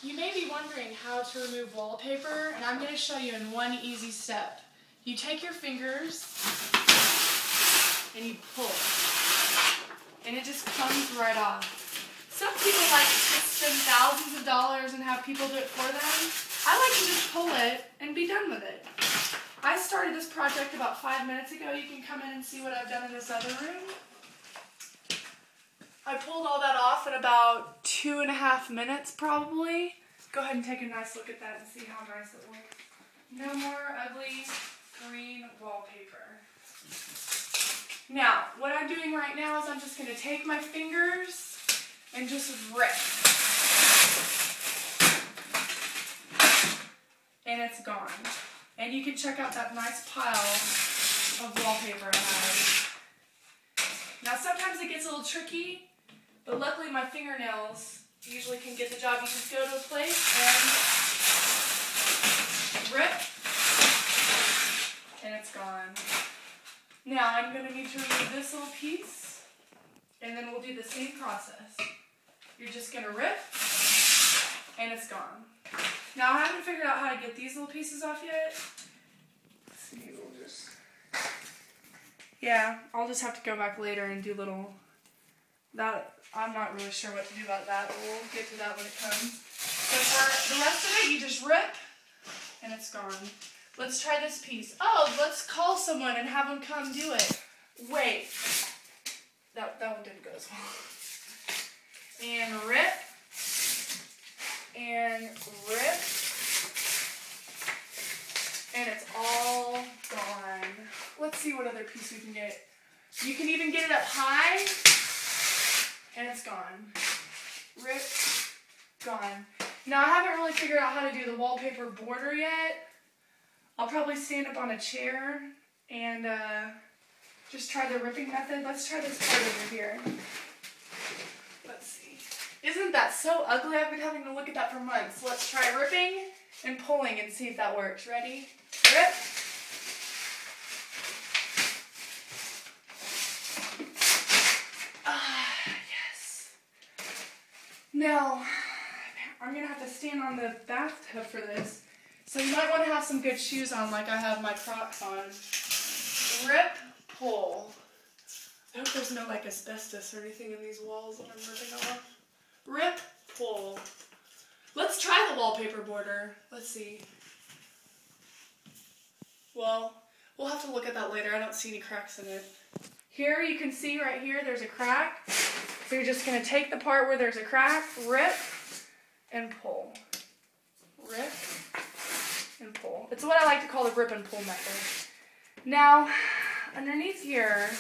You may be wondering how to remove wallpaper, and I'm going to show you in one easy step. You take your fingers and you pull, and it just comes right off. Some people like to spend thousands of dollars and have people do it for them. I like to just pull it and be done with it. I started this project about 5 minutes ago. You can come in and see what I've done in this other room. I pulled all that off in about 2.5 minutes probably. Go ahead and take a nice look at that and see how nice it looks. No more ugly green wallpaper. Now, what I'm doing right now is I'm just going to take my fingers and just rip. And it's gone. And you can check out that nice pile of wallpaper I have. Now sometimes it gets a little tricky, but luckily my fingernails usually can get the job. You just go to a place and rip, and it's gone. Now I'm going to need to remove this little piece, and then we'll do the same process. You're just going to rip, and it's gone. Now I haven't figured out how to get these little pieces off yet. Let's see, we'll just... Yeah, I'll just have to go back later and do little... That, I'm not really sure what to do about that, but we'll get to that when it comes. So for the rest of it, you just rip, and it's gone. Let's try this piece. Oh, let's call someone and have them come do it. Wait. That one didn't go as well. And rip. And rip. And it's all gone. Let's see what other piece we can get. You can even get it up high. And it's gone. Rip. Gone. Now I haven't really figured out how to do the wallpaper border yet. I'll probably stand up on a chair and just try the ripping method. Let's try this part over here. Let's see. Isn't that so ugly? I've been having to look at that for months. Let's try ripping and pulling and see if that works. Ready? Rip. Yes. Now, I'm going to have to stand on the bathtub for this. So you might want to have some good shoes on, like I have my Crocs on. Rip, pull. I hope there's no like asbestos or anything in these walls that I'm ripping off. Rip, pull. Let's try the wallpaper border. Let's see. Well, we'll have to look at that later. I don't see any cracks in it. Here you can see right here there's a crack. So you're just going to take the part where there's a crack, rip, and pull. Rip. And pull. It's what I like to call the rip and pull method. Now, underneath here,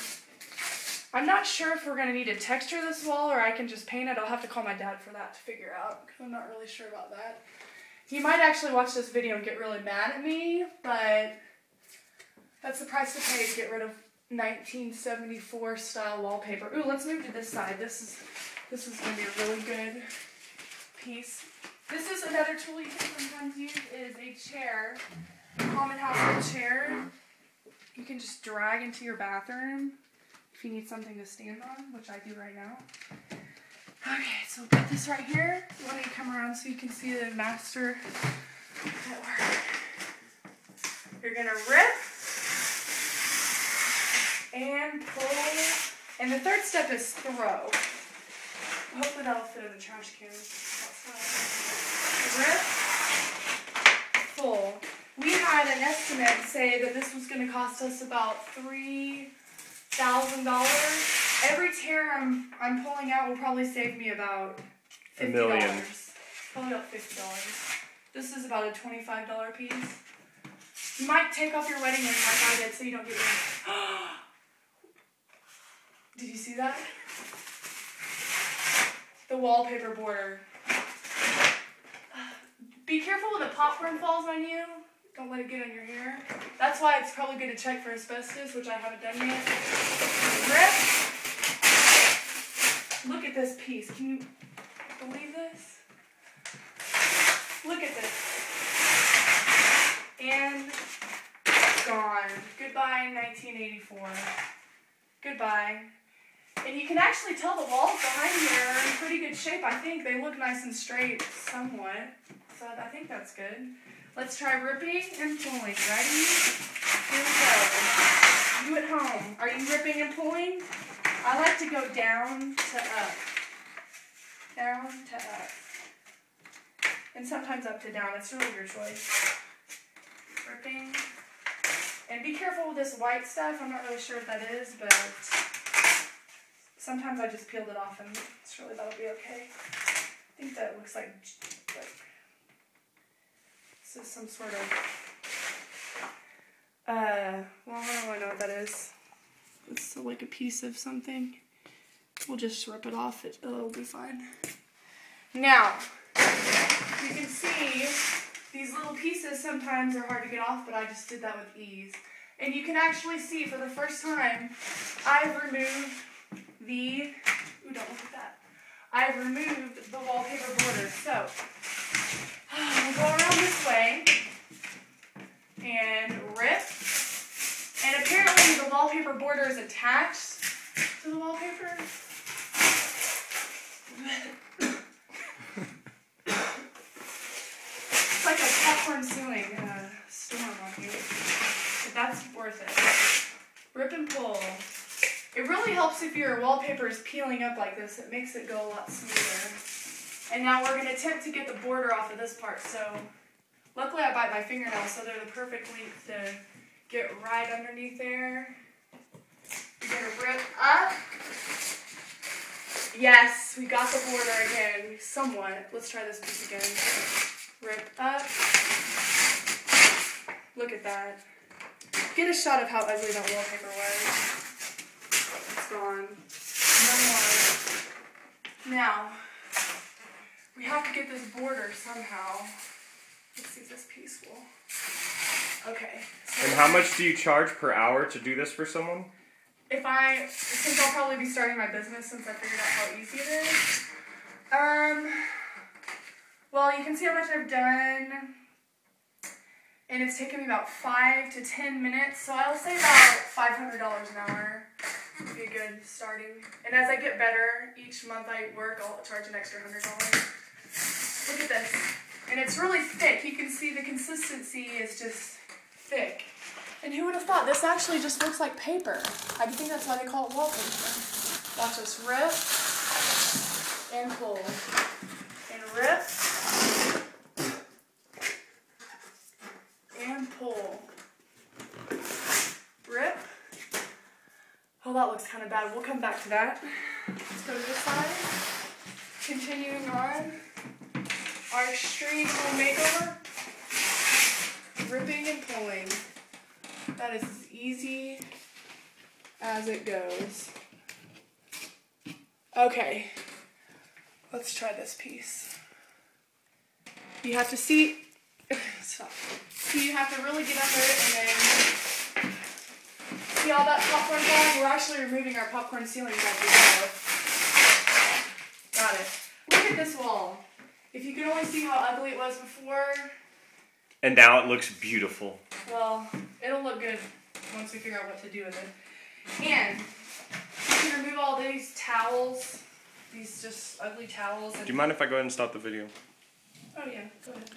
I'm not sure if we're going to need to texture this wall or I can just paint it. I'll have to call my dad for that to figure out because I'm not really sure about that. He might actually watch this video and get really mad at me, but that's the price to pay to get rid of 1974 style wallpaper. Ooh, let's move to this side. This is going to be a really good piece. This is another tool you can sometimes use is a chair, a common household chair. You can just drag into your bathroom if you need something to stand on, which I do right now. Okay, so put this right here. Let me come around so you can see the master at work. You're going to rip and pull. And the third step is throw. Hopefully that'll fit in the trash can. Rip, pull. We had an estimate say that this was going to cost us about $3,000. Every tear I'm pulling out will probably save me about $50. $1 million. Probably about $50. This is about a $25 piece. You might take off your wedding ring like I did so you don't get rid. Did you see that? The wallpaper border. Be careful when the popcorn falls on you. Don't let it get on your hair. That's why it's probably good to check for asbestos, which I haven't done yet. Rip. Look at this piece. Can you believe this? Look at this. And gone. Goodbye, 1984. Goodbye. And you can actually tell the walls behind here are in pretty good shape, I think. They look nice and straight, somewhat. So I think that's good. Let's try ripping and pulling. Ready? Here we go. You at home, are you ripping and pulling? I like to go down to up. Down to up. And sometimes up to down. It's really your choice. Ripping. And be careful with this white stuff. I'm not really sure what that is, but sometimes I just peeled it off and surely that'll be okay. I think that looks like this is some sort of, well, I don't really know what that is. It's like a piece of something. We'll just rip it off. It'll be fine. Now, you can see these little pieces sometimes are hard to get off, but I just did that with ease. And you can actually see for the first time, I've removed the, ooh, don't look at that. I've removed the wallpaper border. So, we'll go around this way and rip. And apparently the wallpaper border is attached to the wallpaper. It's like a popcorn ceiling storm on here. But that's worth it. Rip and pull. It really helps if your wallpaper is peeling up like this. It makes it go a lot smoother. And now we're going to attempt to get the border off of this part. So luckily I bite my fingernails, so they're the perfect length to get right underneath there. We're going to rip up. Yes, we got the border again, somewhat. Let's try this piece again. Rip up. Look at that. Get a shot of how ugly that wallpaper was. It's gone. No more. Now, we have to get this border somehow. Let's see if this piece will. Okay. So and how much do you charge per hour to do this for someone? Since I'll probably be starting my business since I figured out how easy it is. Well, you can see how much I've done. And it's taken me about 5 to 10 minutes. So I'll say about $500 an hour would be a good starting. And as I get better, each month I work, I'll charge an extra $100. Look at this. And it's really thick. You can see the consistency is just thick. And who would have thought? This actually just looks like paper. I think that's why they call it wallpaper. Watch us rip and pull. And rip and pull. Rip. Oh, that looks kind of bad. We'll come back to that. Let's go to this side. Continuing on. Our extreme home makeover. Ripping and pulling. That is as easy as it goes. Okay, let's try this piece. You have to see, stop. See, you have to really get under it and then see all that popcorn going? We're actually removing our popcorn ceilings as we go. Got it. Look at this wall. If you could only see how ugly it was before. And now it looks beautiful. Well, it'll look good once we figure out what to do with it. And you can remove all these towels, these just ugly towels. And do you mind if I go ahead and stop the video? oh yeah, go ahead.